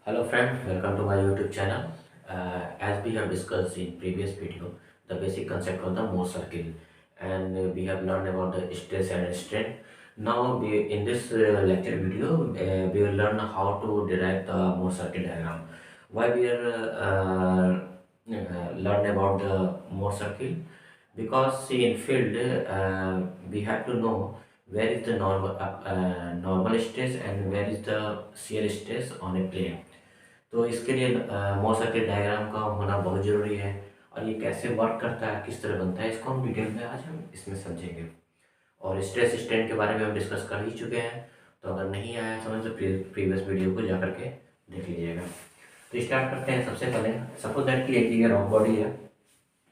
Hello friend, welcome to my YouTube channel. As we have discussed in previous video, the basic concept of the Mohr circle, and we have learned about the stress and strain. Now, in this lecture video, we will learn how to derive the Mohr circle diagram. Why we are learn about the Mohr circle? Because see, in field we have to know where is the normal stress and where is the shear stress on a plane. तो इसके लिए मौसर के diagram का होना बहुत ज़रूरी है। और ये कैसे वर्क करता है, किस तरह बनता है, इसको हम डिटेल में आज हम इसमें समझेंगे। और स्ट्रेस स्ट्रेन के बारे में हम डिस्कस कर ही चुके हैं, तो अगर नहीं आया समझ तो प्रीवियस वीडियो को जा करके देख लीजिएगा। तो स्टार्ट करते हैं। सबसे पहले सपोज दैट कि एक ये रॉक बॉडी है,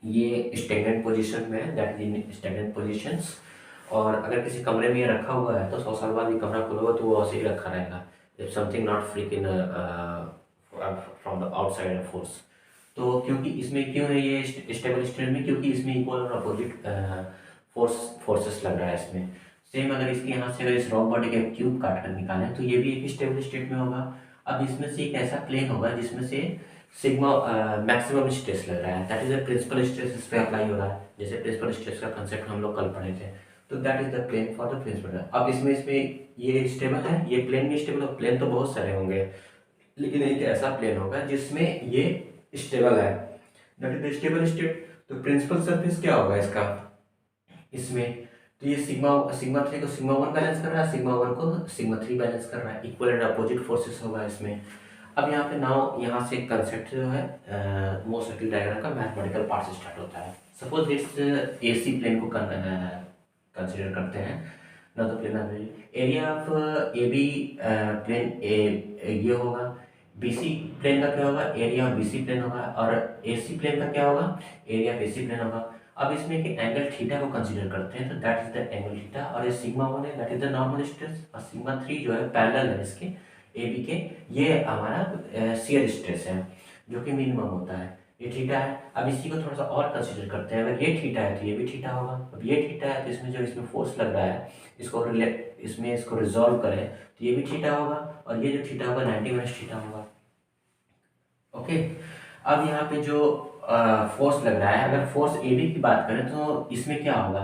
ये स्टैग्नेंट पोजीशन में है, दैट इन स्टैग्नेंट पोजीशंस। और अगर किसी कमरे में ये रखा हुआ है तो 100 साल बाद ये कमरा खुलेगा तो वो ऐसे ही रखा रहेगा, if something not freak in from the outside force. तो क्योंकि इसमें क्यों है ये स्टेबल स्टेट में, क्योंकि इसमें इक्वल और अपोजिट फोर्सेस लग रहा है इसमें। सेम अगर इसके यहाँ से अगर इस रॉक बॉडी का क्यूब काट कर निकालें तो ये भी एक स्टेबल स्टेट में होगा। अब इसमें से एक ऐसा प्लेन होगा जिसमें से सिग्मा मैक्सिमम स्ट्रेस लग रहा है, that is the principal stress इस पे अप्लाई हो रहा है। जैसे प्रिंसिपल स्ट्रेस का कंसेप्ट हम लोग कल पढ़े थे, तो that is the plane for the principal. अब इसमें ये स्टेबल है, ये प्लेन भी स्टेबल है। प्लेन तो बहुत सारे होंगे, लेकिन एक ऐसा प्लेन होगा जिसमें ये स्टेबल है, दैट इज स्टेबल स्टेट। तो प्रिंसिपल सरफेस क्या होगा इसका इसमें, तो ये सिग्मा सिग्मा 3 को सिग्मा 1 बैलेंस कर रहा है, सिग्मा 1 को सिग्मा 3 बैलेंस कर रहा है, इक्वल एंड अपोजिट फोर्सेस होगा इसमें। अब यहाँ पे नाउ यहाँ से कंसेप्ट जो है मोर सर्किल डायग्राम का मैथमेटिकल पार्ट से स्टार्ट होता है। सपोज इस एसी प्लेन को कंसिडर करते हैं ना, तो plane area of A B plane ये होगा, बीसी प्लेन का क्या होगा, एरिया ऑफ बीसी प्लेन होगा, और एसी प्लेन का क्या होगा, एरिया ऑफ एसी प्लेन होगा। अब इसमें एक एंगल थीटा को कंसीडर करते हैं, तो that is the angle theta, और ये सिग्मा 1 है, that is the normal stress, और सिग्मा 3 जो है पैरेलल है इसके ए बी के, ये हमारा शियर स्ट्रेस है जो कि मिनिमम होता है। ये थीटा है। अब इसी को थोड़ा सा और कंसीडर करते हैं, अगर ये थीटा है तो ये भी थीटा होगा। अब ये थीटा है तो इसमें जो इसमें फोर्स लग रहा है इसको रिजॉल्व करें तो ये भी थीटा होगा, और ये जो थीटा होगा 90 माइनस थीटा होगा। ओके। अब यहाँ पे जो फोर्स लग रहा है, अगर फोर्स ए बी की बात करें तो इसमें क्या होगा,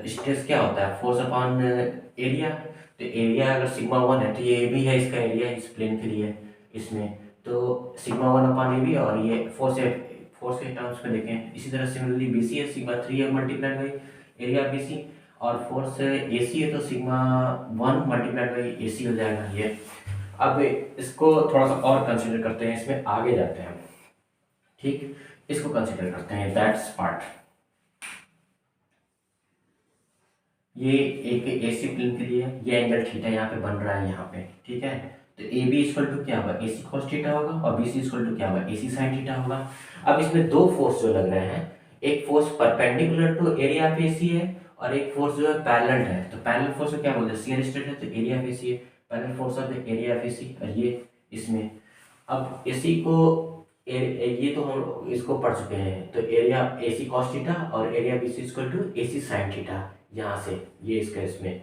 स्ट्रेस क्या होता है, फोर्स अपॉन एरिया। तो एरिया अगर सिग्मा 1 है तो ये ए बी है इसका एरिया इस प्लेन के लिए इसमें, तो सिग्मा 1 अपॉन ए बी, और ये फोर्स के टर्म्स में देखें। इसी तरह सिमिलरली बी सी है, सिग्मा 3 है multiplied by area B C, और फोर्स ए सी है तो sigma 1 multiplied by A C हो जाएगा ये। अब इसको थोड़ा सा और कंसिडर करते हैं, इसमें आगे जाते हैं। ठीक, इसको कंसिडर करते हैं, दैट्स पार्ट। ये एक एसी प्लेन के लिए ये एंगल थीटा यहाँ पे बन रहा है यहाँ पे, ठीक है। तो ए बी इक्वल टू क्या होगा, एसी कॉस थीटा होगा, और बी सी इक्वल टू क्या होगा, एसी साइन थीटा होगा। अब इसमें दो फोर्स जो लग रहे हैं, एक force perpendicular to area of AC है, और एक फोर्स जो है पैरेलल है। तो पैरेलल फोर्स को क्या बोलते हैं, शियर स्ट्रेस है, तो एरिया ऑफ एसी है, parallel force of the area of AC, और ये इसमें। अब एसी को ये तो हम इसको पढ़ चुके हैं, तो एरिया एसी कॉस थीटा और area B C equal to AC sine theta, यहाँ से ये इसका इसमें।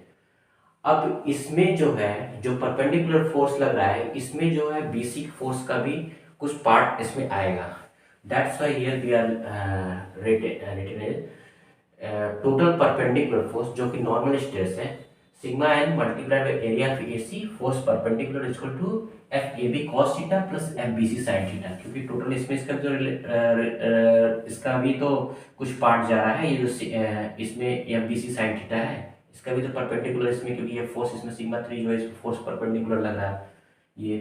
अब इसमें जो है जो परपेंडिकुलर फोर्स लग रहा है, इसमें जो है बीसी फोर्स का भी कुछ पार्ट इसमें आएगा। That's why here we are written as total perpendicular force, जो कि नॉर्मल स्ट्रेस है, sigma n multiplied by area of AC force perpendicular equal to F A B cos theta plus F B C sine theta. क्योंकि total इसमें इसका जो इसका भी तो कुछ पार्ट जा रहा है, ये जो इसमें F B C sine theta है, इसका भी तो परपेंडिकुलर इसमें, क्योंकि ये फोर्स इसमें सिग्मा 3 जो है इस फोर्स परपेंडिकुलर लग रहा है ये।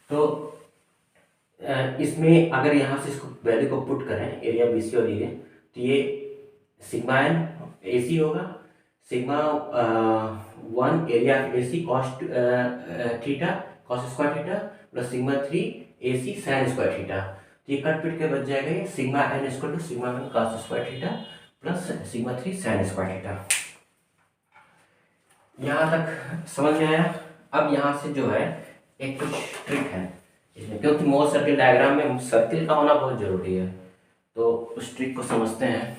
तो इसमें अगर यहाँ से इसको वैल्यू को पुट करें एरिया बी सी और ये, तो ये सिग्मा एन ए सी होगा, sigma 1 area of A C cos theta cos square theta plus sigma 3 A C sine square theta. तो ये कट पिट के बच जाएगा, ये sigma N equal to sigma 1 cos square theta plus sigma 3 sine square theta. यहाँ तक समझ में आया। अब यहाँ से जो है एक कुछ ट्रिक है इसमें, क्योंकि मोर सर्किल डायग्राम में सर्किल का होना बहुत जरूरी है, तो उस ट्रिक को समझते हैं।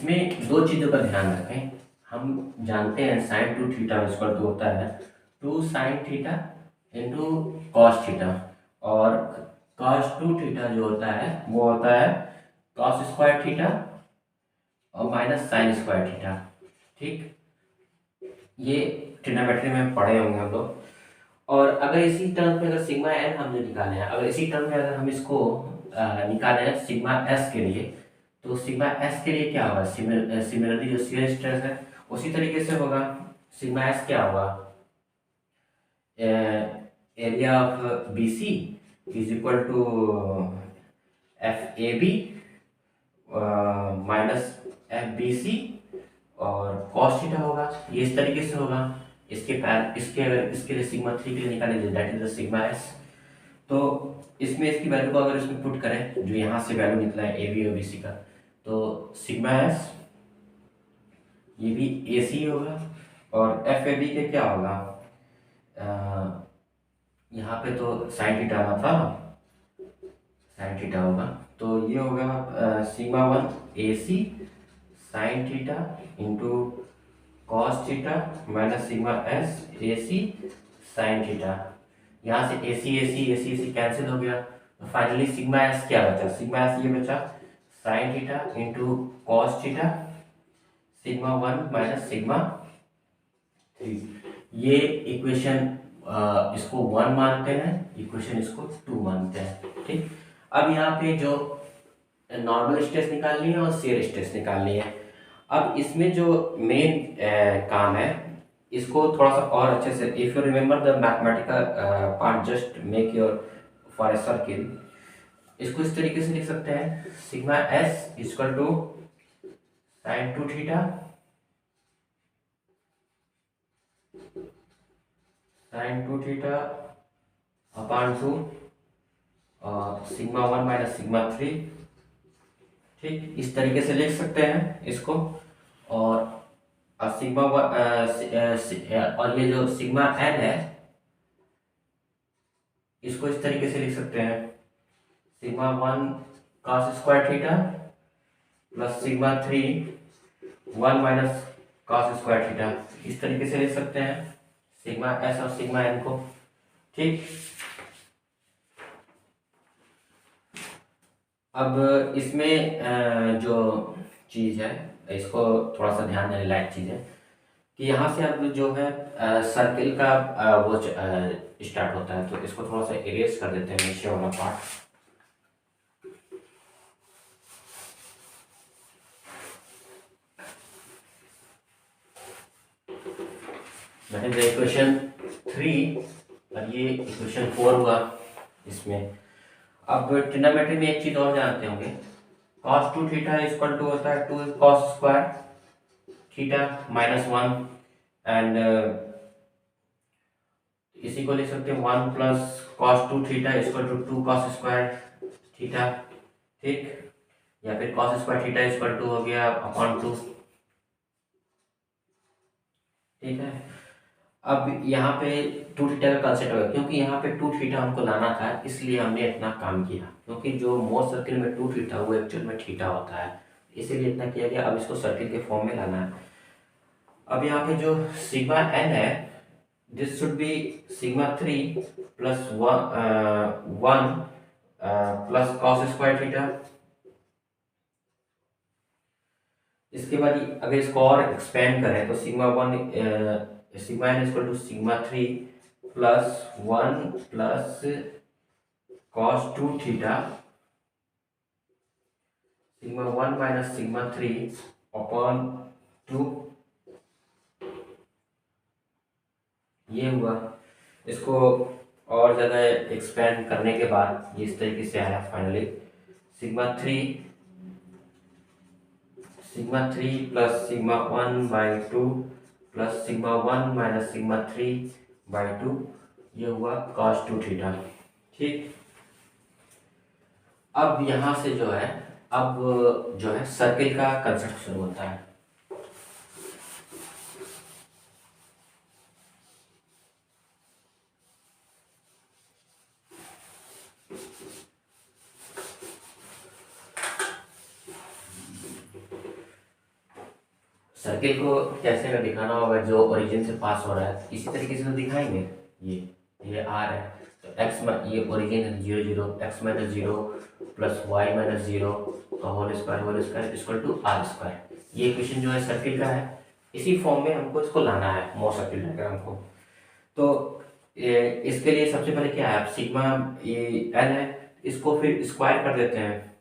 इसमें दो चीज़ों का ध्यान रखें। हम जानते हैं sine two theta equal to होता है two sine theta into cos theta, और कॉस टू थीटा जो होता है वो होता है कॉस स्क्वायर थीटा और माइनस साइन स्क्वायर थीटा। ठीक, ये ट्रिग्नोमेट्री में पढ़े होंगे हम लोग। और अगर इसी टर्म में अगर सिग्मा एन हमने निकाले हैं, अगर इसी टर्म में अगर हम इसको निकाले हैं सिग्मा एस के लिए, तो सिग्मा एस के लिए क्या होगा, सिमिलरली जो शियर स्ट्रेस है उसी तरीके से होगा। सिग्मा एस क्या होगा, area of B C is equal to F A B minus F B C और कॉस थीटा होगा। ये इस तरीके से होगा। इसके अगर इसके लिए सिग्मा थ्री के लिए निकाले that is the sigma S. तो इसमें इसकी वैल्यू को अगर इसमें पुट करें, जो यहाँ से वैल्यू निकला है ए बी और बी सी का, तो सिग्मा एस ये भी ए सी होगा और एफ ए बी के क्या होगा, यहाँ पे तो साइन थीटा आना था, साइन थीटा होगा, तो ये होगा sigma one A C sine theta into cos theta minus sigma S A C sine theta. यहाँ से ए सी ए सी ए सी ए सी कैंसिल हो गया, तो फाइनली सिग्मा एस क्या बचा, सिग्मा एस ये बचा sign theta into cos theta sigma one minus sigma three. ये इक्वेशन इसको वन मानते हैं, इक्वेशन इसको टू मानते हैं। ठीक, अब यहाँ पे जो नॉर्मल स्ट्रेस निकालनी है और शियर स्ट्रेस निकालनी है। अब इसमें जो मेन काम है, इसको थोड़ा सा और अच्छे से, if you remember the mathematical part, just make your for a circle, इसको इस तरीके से लिख सकते हैं sigma S equal to sine two theta upon two sigma one minus sigma three. ठीक, इस तरीके से लिख सकते हैं इसको। और सिग्मा और ये जो सिग्मा एन है इसको इस तरीके से लिख सकते हैं sigma one cos square theta plus sigma three one minus cos square theta. इस तरीके से लिख सकते हैं सिग्मा एस और सिग्मा एन को। ठीक, अब इसमें जो चीज़ है इसको थोड़ा सा ध्यान देने लायक चीज़ है कि यहाँ से अब जो है सर्किल का वो स्टार्ट होता है, तो इसको थोड़ा सा इरेज कर देते हैं नीचे वाला पार्ट। इक्वेशन थ्री और ये इक्वेशन फोर हुआ इसमें। अब ट्रिग्नोमेट्री में एक चीज और जानते होंगे, cos two theta equal to होता है two cos square theta minus one, and इसी को लिख सकते हैं one plus cos two theta equal to two cos square theta. ठीक, या फिर cos square theta equal to हो गया अपॉन टू। ठीक है, अब यहाँ पे टू थीटा का कंसेप्ट होगा, क्योंकि यहाँ पे टू थीटा हमको लाना था इसलिए हमने इतना काम किया, क्योंकि जो मोस्ट सर्किल में टू थीटा वो एक्चुअल में थीटा होता है, इसीलिए इतना किया गया। अब इसको सर्किल के फॉर्म में लाना है। अब यहाँ पे जो सिग्मा एन है this should be sigma three plus one plus cos square theta. इसके बाद अगर इसको और एक्सपेंड करें तो sigma one sigma N equal to sigma three plus one plus cos two theta sigma one minus sigma three upon two. ये हुआ। इसको और ज़्यादा एक्सपेंड करने के बाद ये इस तरीके से आया finally sigma three plus sigma one by two plus sigma one minus sigma three by two. ये हुआ cos टू थीटा। ठीक, अब यहाँ से जो है अब जो है सर्किल का कंसेप्ट शुरू होता है। सर्किल को कैसे में दिखाना होगा, जो ओरिजिन से पास हो रहा है इसी तरीके से तो दिखाएंगे। ये आर है तो एक्स में ये ओरिजिन है 0 0, X minus 0 plus Y minus 0 का whole square equal to R square. ये इक्वेशन जो है सर्किल का है, इसी फॉर्म में हमको इसको लाना है मोर सर्किल डायग्राम को। तो इसके लिए सबसे पहले क्या है, सिग्मा ये एल है, इसको फिर स्क्वायर कर देते हैं।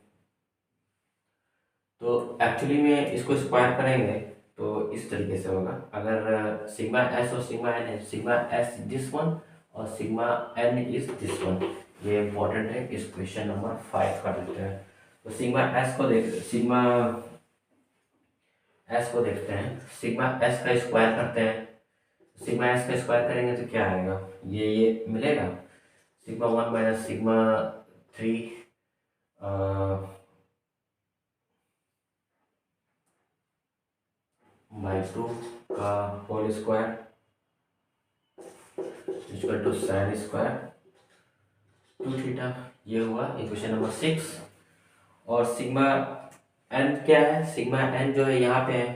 तो एक्चुअली में इसको स्क्वायर करेंगे तो इस तरीके से होगा, अगर सिग्मा एस और सिग्मा एन है, सिग्मा एस दिस वन और sigma N is this one. ये इंपॉर्टेंट है, इस क्वेश्चन नंबर 5 का देते हैं। तो सिग्मा एस को देखते हैं, सिग्मा एस का स्क्वायर करते हैं। सिग्मा एस का स्क्वायर करेंगे तो क्या आएगा, ये मिलेगा सिग्मा 1 माइनस सिग्मा 3 बाई 2 का whole square equal to sine square 2 theta. ये हुआ इक्वेशन नंबर 6। और सिग्मा एन क्या है, सिग्मा एन जो है यहाँ पे है,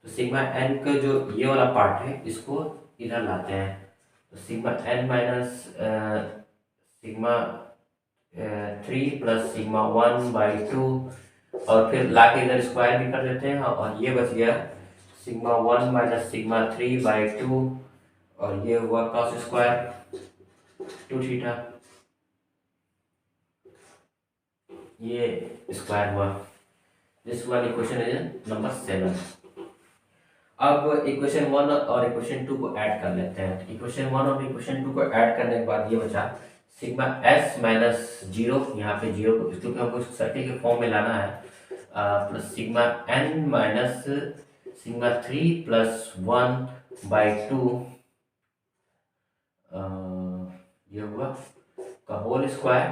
तो सिग्मा एन का जो ये वाला पार्ट है इसको इधर लाते हैं। तो sigma N minus sigma 3 plus sigma 1/2 और फिर लाके इधर स्क्वायर भी कर देते हैं, और ये बच गया सिग्मा 1 माइनस सिग्मा 3/2 और ये हुआ कॉस स्क्वायर 2 थीटा। ये स्क्वायर हुआ। This one equation is number 7। अब इक्वेशन 1 और इक्वेशन 2 को ऐड कर लेते हैं। इक्वेशन 1 और इक्वेशन 2 को ऐड करने के बाद ये बचा सिग्मा एस माइनस 0, यहाँ पे 0 को क्योंकि हमको सर्किल के फॉर्म में लाना है, plus sigma N minus sigma 3 plus 1/2 ये हुआ का whole square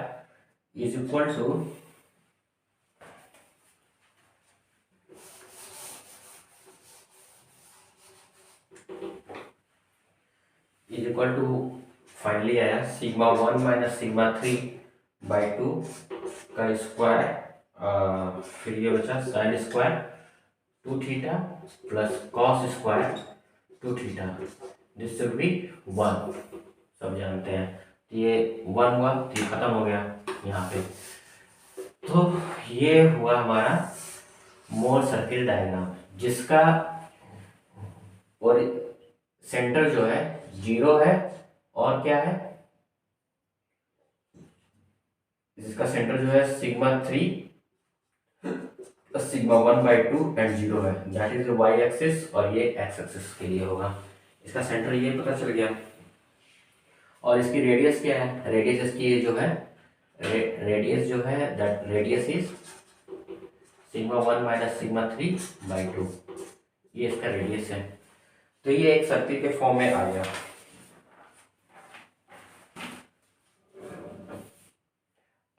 is equal to finally आया सिग्मा 1 माइनस सिग्मा 3/2 का स्क्वायर, फिर ये बचा sine square 2 theta plus cos square 2 theta. This will be 1, सब जानते हैं। तो ये 1 हुआ तो ये खत्म हो गया यहाँ पे। तो ये हुआ हमारा मोर सर्किल डायग्राम, जिसका और सेंटर जो है 0 है और क्या है, जिसका सेंटर जो है सिग्मा 3 प्लस सिग्मा 1/2 एंड 0 है, दैट इज वाई एक्सिस, और ये एक्स एक्सिस के लिए होगा। इसका सेंटर ये पता चल गया। और इसकी रेडियस क्या है, रेडियस इसकी ये जो है रेडियस जो है that radius is sigma 1 minus sigma 3/2, ये इसका रेडियस है। तो ये एक सर्किल के फॉर्म में आ गया।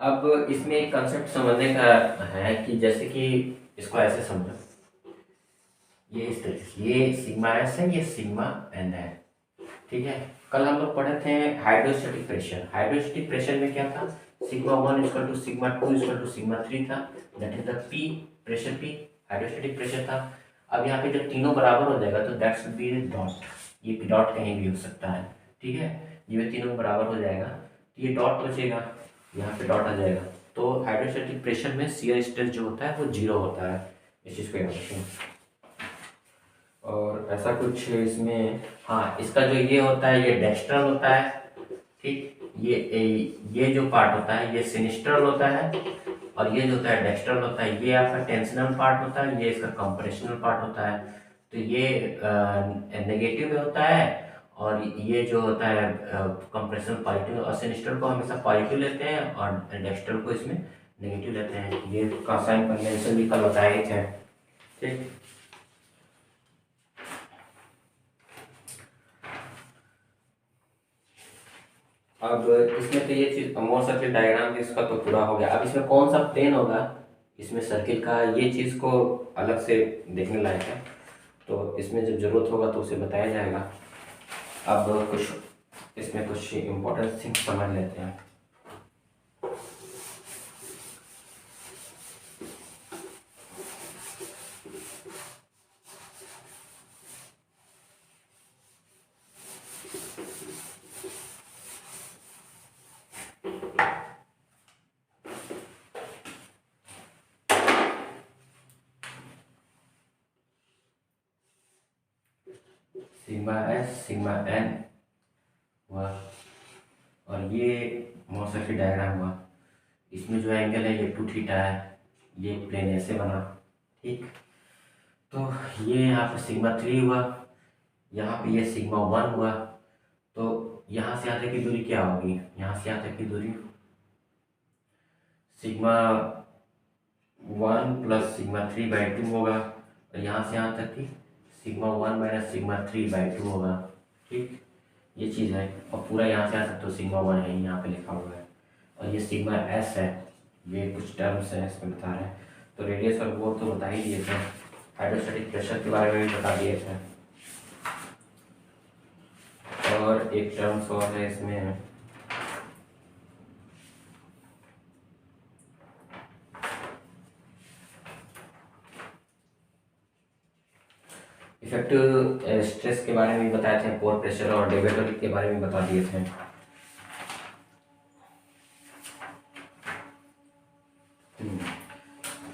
अब इसमें एक कंसेप्ट समझने का है कि जैसे कि इसको ऐसे समझो, ये इस तरीके से, ये सिग्मा एस है, ये सिग्मा एन है, ठीक है। कल हम लोग पढ़े थे हाइड्रोस्टैटिक प्रेशर। हाइड्रोस्टैटिक प्रेशर में क्या था, sigma 1 equal to sigma 2 equal to sigma 3 था, that is the P, pressure P hydrostatic pressure था। अब यहाँ पे जब तीनों बराबर हो जाएगा तो दैट्स बी डॉट, ये डॉट कहीं भी हो सकता है, ठीक है। ये तीनों बराबर हो जाएगा तो ये डॉट बचेगा, यहाँ पे डॉट आ जाएगा। तो हाइड्रोस्टैटिक प्रेशर में शियर स्ट्रेस जो होता है वो 0 होता है, इस चीज़ को याद रखें। और ऐसा कुछ इसमें, हाँ, इसका जो ये होता है ये डेक्स्ट्रल होता है, ठीक। ये जो पार्ट होता है ये सिनिस्ट्रल होता है, और ये जो होता है डेक्स्ट्रल होता है। ये आपका टेंशनल पार्ट होता है, ये इसका कंप्रेशनल पार्ट होता है। तो ये नेगेटिव में होता है, और ये जो होता है कंप्रेशनल पॉजिटिव, और सिनिस्ट्रल को हमेशा पॉजिटिव लेते हैं और डेक्स्ट्रल को इसमें नेगेटिव लेते हैं। ये का साइन कन्वेंशन भी कल बताया थे, ठीक। अब इसमें तो ये चीज मोर सर्किल डायग्राम इसका तो पूरा हो गया। अब इसमें कौन सा प्लेन होगा इसमें सर्किल का, ये चीज़ को अलग से देखने लायक है। तो इसमें जब जरूरत होगा तो उसे बताया जाएगा। अब कुछ इसमें कुछ इम्पोर्टेंट थिंग्स समझ लेते हैं। सिग्मा एस सिग्मा एन हुआ, और ये मोर सर्किट डायग्राम हुआ। इसमें जो एंगल है ये 2 थीटा है, ये प्लेन ऐसे बना। ठीक, तो ये यहाँ पे सिग्मा 3 हुआ, यहाँ पे ये सिग्मा 1 हुआ। तो यहाँ से यहाँ तक की दूरी क्या होगी, यहाँ से यहाँ तक की दूरी सिग्मा 1 प्लस सिग्मा 3/2 होगा, और यहाँ से यहाँ तक की सिग्मा 1 माइनस सिग्मा 3/2 होगा। ठीक, ये चीज़ है, और पूरा यहाँ से यहाँ तक तो सिग्मा 1 है, यहाँ पे लिखा हुआ है, और ये सिग्मा एस है, ये कुछ टर्म्स हैं इसमें बता रहे हैं। तो रेडियस और वो तो बता ही दिए थे, हाइड्रोस्टैटिक प्रेशर के बारे में भी बता दिए थे, और एक टर्म्स और है इसमें, इफेक्टिव स्ट्रेस के बारे में भी बताए थे, पोर प्रेशर और डेविएटर के बारे में बता दिए थे।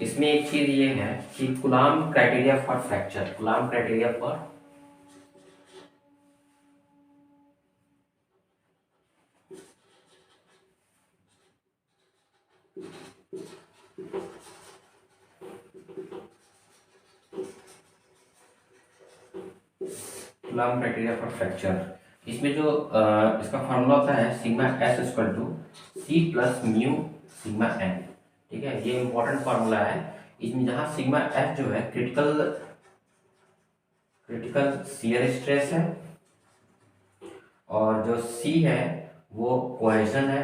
इसमें एक चीज ये है कि Coulomb criteria for fracture, Coulomb criteria for Coulomb criteria for fracture, इसमें जो इसका फॉर्मूला होता है sigma S equal to C plus mu sigma N. ठीक है, ये इंपॉर्टेंट फार्मूला है। इसमें जहाँ सिग्मा एफ जो है क्रिटिकल शियर स्ट्रेस है, और जो सी है वो कोहेजन है।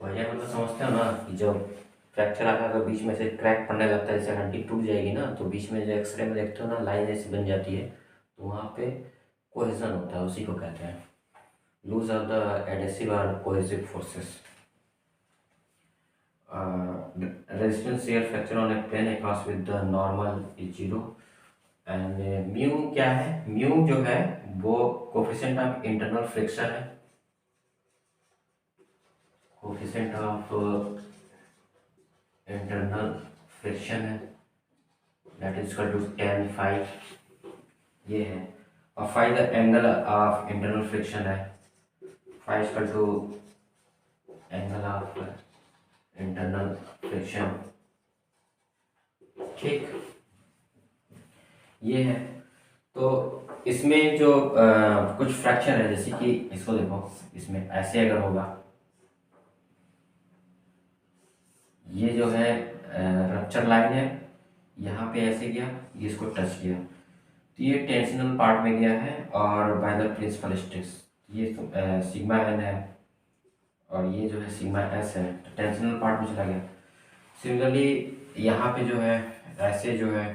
कोहेजन मतलब समझते हो ना, कि जब फ्रैक्चर आता है तो बीच में से क्रैक पड़ने लगता है, जैसे हड्डी टूट जाएगी ना, तो बीच में जो एक्सरे में देखते हो ना लाइन जैसी बन जाती है, तो वहाँ पे कोहेजन होता है, उसी को कहते हैं। लूज ऑफ द एडेसिव और cohesive forces. Resistance shear fracture on a plane across with the normal is 0। And mu क्या है, म्यू जो है वो कोफिशिएंट ऑफ इंटरनल फ्रिक्शन है, कोफिशिएंट ऑफ इंटरनल फ्रिक्शन है, that is equal to tan phi, ये है। और phi the angle of internal friction है, phi equal to angle of internal friction. ठीक, ये है। तो इसमें जो कुछ फ्रैक्चर है, जैसे कि इसको देखो, इसमें ऐसे अगर होगा, ये जो है रप्चर लाइन है, यहाँ पे ऐसे गया, ये इसको टच किया, तो ये टेंशनल पार्ट में गया है, और बाय द प्रिंसिपल स्ट्रेस ये सिग्मा एन है, और ये जो है सिग्मा एस है, तो टेंशनल पार्ट में चला गया। सिमिलरली यहाँ पे जो है ऐसे जो है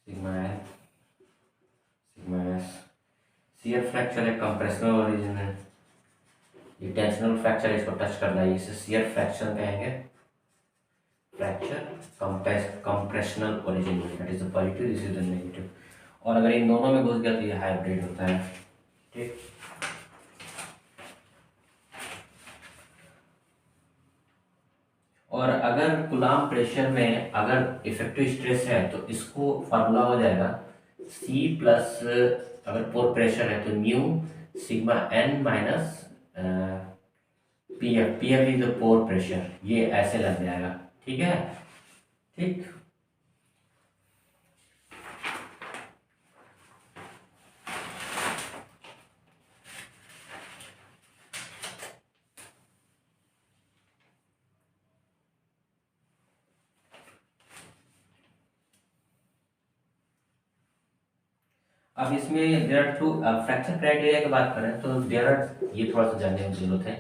sigma N sigma S, shear fracture है, कंप्रेशनल ओरिजिन है, ये टेंशनल फ्रैक्चर है, इसको टच करना है, इसे शियर फ्रैक्चर कहेंगे, fracture compressional origin, that is the positive, this is the negative. और अगर इन दोनों में घुस गया तो ये हाइब्रिड होता है। ठीक, और अगर कूलाम प्रेशर में अगर इफेक्टिव स्ट्रेस है तो इसको फार्मूला हो जाएगा सी प्लस, अगर पोर प्रेशर है तो mu sigma N minus P F is the pore pressure, ये ऐसे लग जाएगा। ठीक है, ठीक। अब इसमें there are two fracture criteria की बात करें तो देर आर, ये थोड़ा सा जानने की जरूरत है,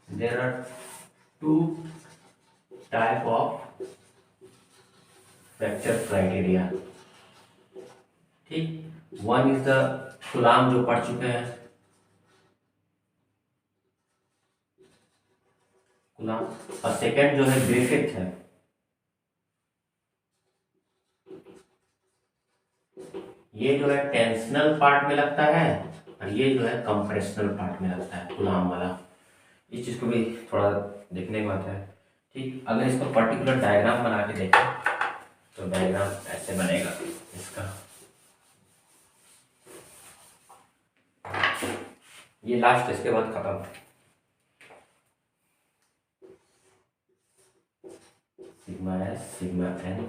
there are 2 type of fracture criteria. ठीक, वन इज द कूलाम जो पढ़ चुके हैं, कूलाम, और सेकंड जो है ग्रिफिथ है। ये जो है टेंशनल पार्ट में लगता है, और ये जो है कंप्रेशनल पार्ट में लगता है गुलाम वाला। इस चीज़ को भी थोड़ा देखने को आता है। ठीक, अगर इसको पर्टिकुलर डायग्राम बना के देखें तो डायग्राम ऐसे बनेगा इसका। ये लास्ट, इसके बाद खत्म। सिग्मा एस सिग्मा एन,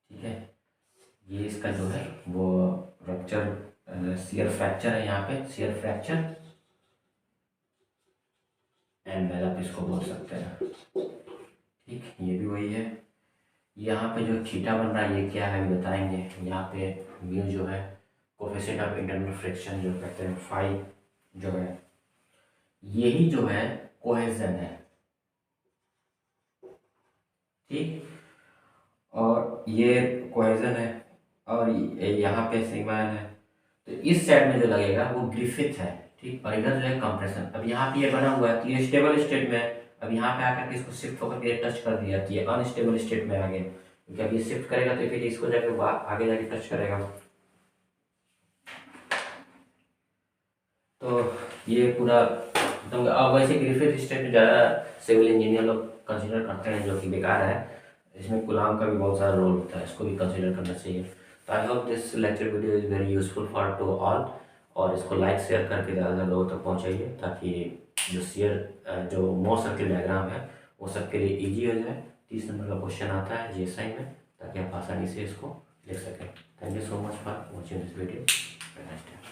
ठीक है। ये इसका जो है वो रप्चर शियर फ्रैक्चर है, यहाँ पे शियर फ्रैक्चर एनवेलप इसको बोल सकते हैं। ठीक, ये भी वही है। यहाँ पे जो थीटा बन रहा है ये क्या है अभी बताएंगे। यहाँ पे म्यू जो है कोफिशिएंट ऑफ इंटरनल फ्रिक्शन जो कहते हैं, फाई जो है यही जो है कोहेजन है। ठीक, और ये कोहेजन है और यहाँ पे सिग्मा एन है। तो इस साइड में जो लगेगा वो ग्रिफिथ है। ठीक, और इधर जो है कंप्रेशन। अब यहाँ पे ये बना हुआ है तो ये स्टेबल स्टेट में है। अब यहाँ पे आकर के इसको शिफ्ट होकर के टच कर दिया तो ये अनस्टेबल स्टेट में आ गया, क्योंकि अब ये शिफ्ट करेगा तो फिर इसको जाके आगे जाके टच करेगा। तो ये पूरा तो अब वैसे ग्रिफिथ स्टेट में ज़्यादा सिविल इंजीनियर लोग कंसिडर करते हैं, जो कि बेकार है। इसमें गुलाम का भी बहुत सारा रोल होता है, इसको भी कंसिडर करना चाहिए। तो I hope this lecture video is very useful for to all, और इसको लाइक शेयर करके ज़्यादा लोगों तक पहुँचाइए, ताकि जो मोर सर्किल डायग्राम है वो सबके लिए ईजी हो जाए। 30 नंबर का क्वेश्चन आता है जीएसआई में, ताकि आप आसानी से इसको लिख सकें। Thank you so much for watching this video.